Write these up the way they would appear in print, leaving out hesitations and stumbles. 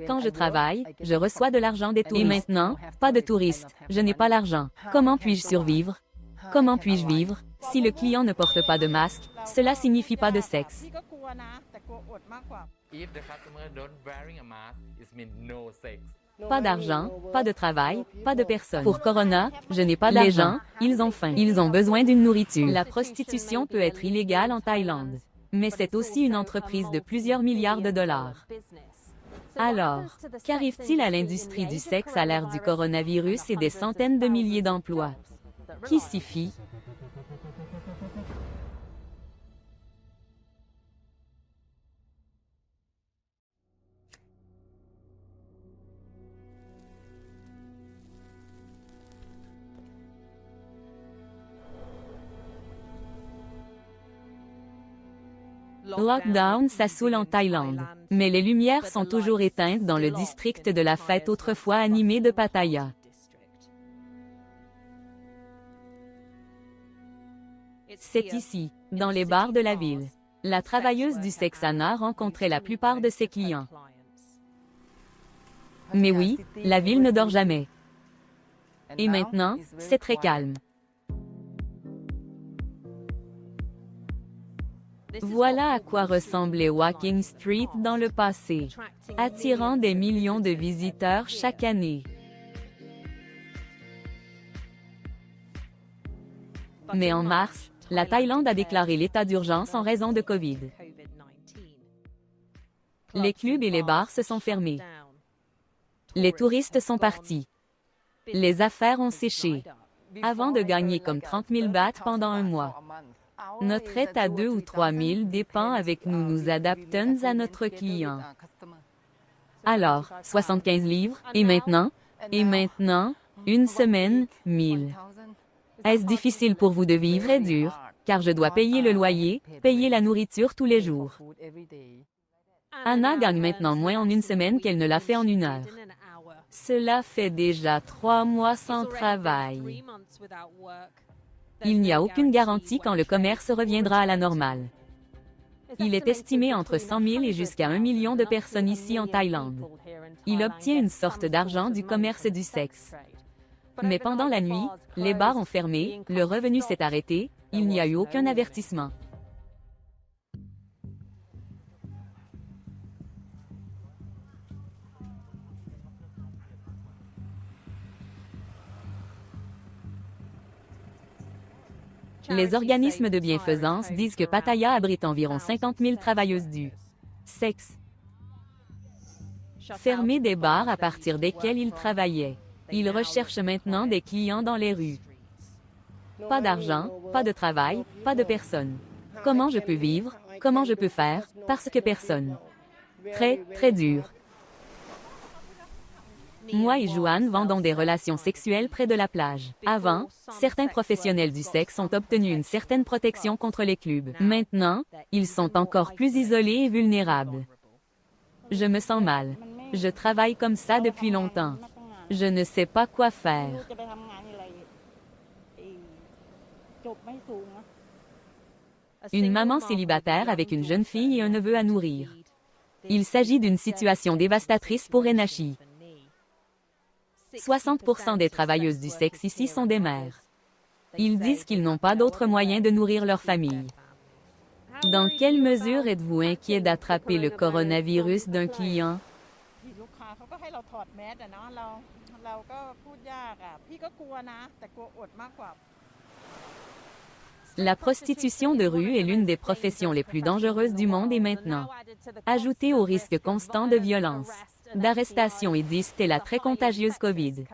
Quand je travaille, je reçois de l'argent des touristes. Et maintenant, pas de touristes, je n'ai pas l'argent. Comment puis-je survivre? Comment puis-je vivre? Si le client ne porte pas de masque, cela signifie pas de sexe. If the customer don't wearing a mask, it means no sex. Pas d'argent, pas de travail, pas de personne. Pour Corona, je n'ai pas d'argent. Les gens, ils ont faim. Ils ont besoin d'une nourriture. La prostitution peut être illégale en Thaïlande. Mais c'est aussi une entreprise de plusieurs milliards de dollars. Alors, qu'arrive-t-il à l'industrie du sexe à l'ère du coronavirus et des centaines de milliers d'emplois? Qui s'y fie? Lockdown, ça saoule en Thaïlande. Mais les lumières sont toujours éteintes dans le district de la fête autrefois animé de Pattaya. C'est ici, dans les bars de la ville. La travailleuse du sexe Anna rencontrait la plupart de ses clients. Mais oui, la ville ne dort jamais. Et maintenant, c'est très calme. Voilà à quoi ressemblait Walking Street dans le passé, attirant des millions de visiteurs chaque année. Mais en mars, la Thaïlande a déclaré l'état d'urgence en raison de Covid. Les clubs et les bars se sont fermés. Les touristes sont partis. Les affaires ont séché, avant de gagner comme 30 000 bahts pendant un mois. Notre aide à 2 ou 3 000 dépend avec nous adaptons à notre client. Alors, 75 livres, et maintenant, une semaine, 1000. Est-ce difficile pour vous de vivre? Très dur, car je dois payer le loyer, payer la nourriture tous les jours. Anna gagne maintenant moins en une semaine qu'elle ne l'a fait en une heure. Cela fait déjà 3 mois sans travail. Il n'y a aucune garantie quand le commerce reviendra à la normale. Il est estimé entre 100 000 et jusqu'à 1 million de personnes ici en Thaïlande. Il obtient une sorte d'argent du commerce du sexe. Mais pendant la nuit, les bars ont fermé, le revenu s'est arrêté, il n'y a eu aucun avertissement. Les organismes de bienfaisance disent que Pattaya abrite environ 50 000 travailleuses du sexe. Fermer des bars à partir desquels ils travaillaient. Ils recherchent maintenant des clients dans les rues. Pas d'argent, pas de travail, pas de personne. Comment je peux vivre? Comment je peux faire? Parce que personne. Très, très dur. Moi et Juan vendons des relations sexuelles près de la plage. Avant, certains professionnels du sexe ont obtenu une certaine protection contre les clubs. Maintenant, ils sont encore plus isolés et vulnérables. Je me sens mal. Je travaille comme ça depuis longtemps. Je ne sais pas quoi faire. Une maman célibataire avec une jeune fille et un neveu à nourrir. Il s'agit d'une situation dévastatrice pour Enashi. 60% des travailleuses du sexe ici sont des mères. Ils disent qu'ils n'ont pas d'autre moyen de nourrir leur famille. Dans quelle mesure êtes-vous inquiet d'attraper le coronavirus d'un client? La prostitution de rue est l'une des professions les plus dangereuses du monde et maintenant, ajoutée au risque constant de violence, d'arrestation et est la très contagieuse COVID.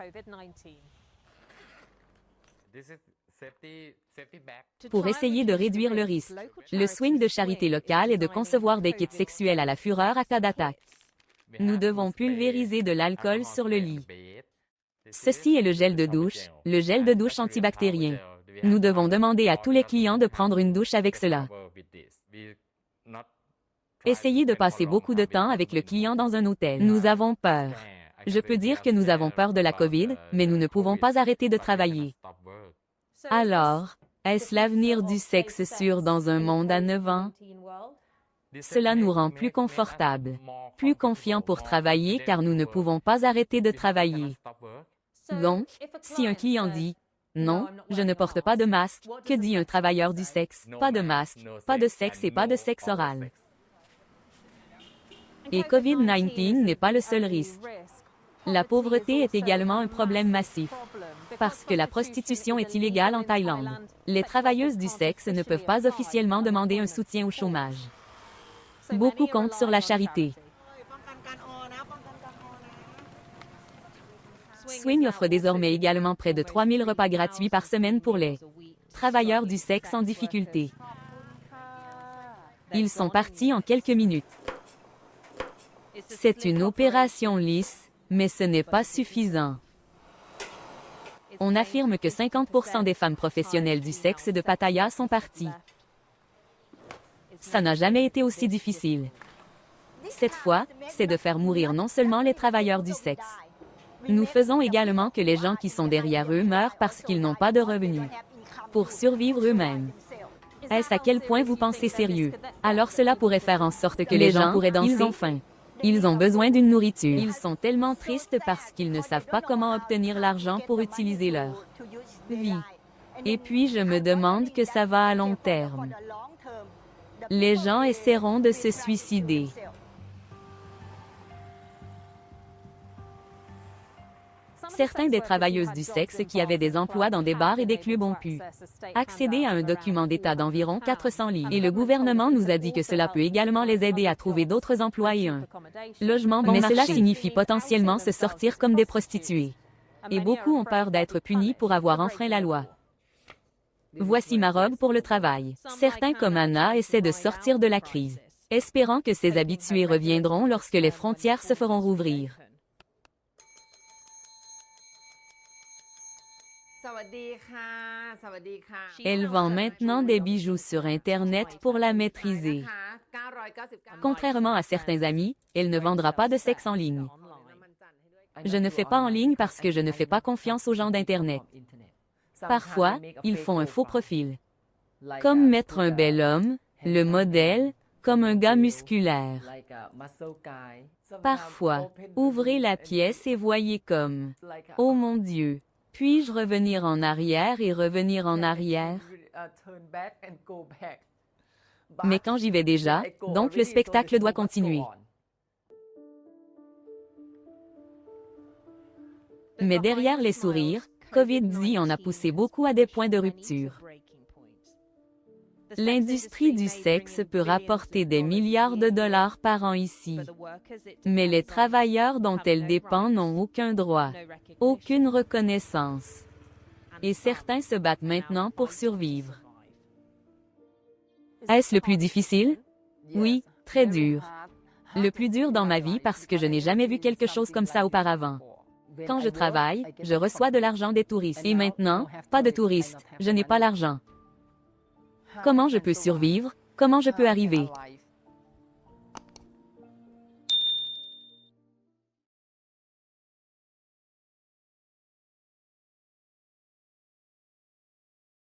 Pour essayer de réduire le risque, le swing de charité locale est de concevoir des kits sexuels à la fureur à cas d'attaque. Nous devons pulvériser de l'alcool sur le lit. Ceci est le gel de douche antibactérien. Nous devons demander à tous les clients de prendre une douche avec cela. Essayez de passer beaucoup de temps avec le client dans un hôtel. Nous avons peur. Je peux dire que nous avons peur de la COVID, mais nous ne pouvons pas arrêter de travailler. Alors, est-ce l'avenir du sexe sûr dans un monde à 9 ans? Cela nous rend plus confortables, plus confiants pour travailler car nous ne pouvons pas arrêter de travailler. Donc, si un client dit « Non, je ne porte pas de masque », que dit un travailleur du sexe? Pas de masque, pas de sexe et pas de sexe oral. Et COVID-19 n'est pas le seul risque. La pauvreté est également un problème massif. Parce que la prostitution est illégale en Thaïlande, les travailleuses du sexe ne peuvent pas officiellement demander un soutien au chômage. Beaucoup comptent sur la charité. Swing offre désormais également près de 3000 repas gratuits par semaine pour les travailleurs du sexe en difficulté. Ils sont partis en quelques minutes. C'est une opération lisse, mais ce n'est pas suffisant. On affirme que 50% des femmes professionnelles du sexe de Pattaya sont parties. Ça n'a jamais été aussi difficile. Cette fois, c'est de faire mourir non seulement les travailleurs du sexe. Nous faisons également que les gens qui sont derrière eux meurent parce qu'ils n'ont pas de revenus. Pour survivre eux-mêmes. Est-ce à quel point vous pensez sérieux? Alors cela pourrait faire en sorte que les gens pourraient danser. Ils ont faim. Ils ont besoin d'une nourriture. Ils sont tellement tristes parce qu'ils ne savent pas comment obtenir l'argent pour utiliser leur vie. Et puis je me demande que ça va à long terme. Les gens essaieront de se suicider. Certains des travailleuses du sexe qui avaient des emplois dans des bars et des clubs ont pu accéder à un document d'État d'environ 400 lignes. Et le gouvernement nous a dit que cela peut également les aider à trouver d'autres emplois et un logement bon marché. Mais cela signifie potentiellement se sortir comme des prostituées. Et beaucoup ont peur d'être punis pour avoir enfreint la loi. Voici ma robe pour le travail. Certains comme Anna essaient de sortir de la crise, espérant que ces habitués reviendront lorsque les frontières se feront rouvrir. Elle vend maintenant des bijoux sur Internet pour la maîtriser. Contrairement à certains amis, elle ne vendra pas de sexe en ligne. Je ne fais pas en ligne parce que je ne fais pas confiance aux gens d'Internet. Parfois, ils font un faux profil. Comme mettre un bel homme, le modèle, comme un gars musculaire. Parfois, ouvrez la pièce et voyez comme « Oh mon Dieu !» Puis-je revenir en arrière et revenir en arrière? Mais quand j'y vais déjà, donc le spectacle doit continuer. Mais derrière les sourires, COVID-19 en a poussé beaucoup à des points de rupture. L'industrie du sexe peut rapporter des milliards de dollars par an ici. Mais les travailleurs dont elle dépend n'ont aucun droit, aucune reconnaissance. Et certains se battent maintenant pour survivre. Est-ce le plus difficile? Oui, très dur. Le plus dur dans ma vie parce que je n'ai jamais vu quelque chose comme ça auparavant. Quand je travaille, je reçois de l'argent des touristes. Et maintenant, pas de touristes, je n'ai pas l'argent. Comment je peux survivre? Comment je peux arriver?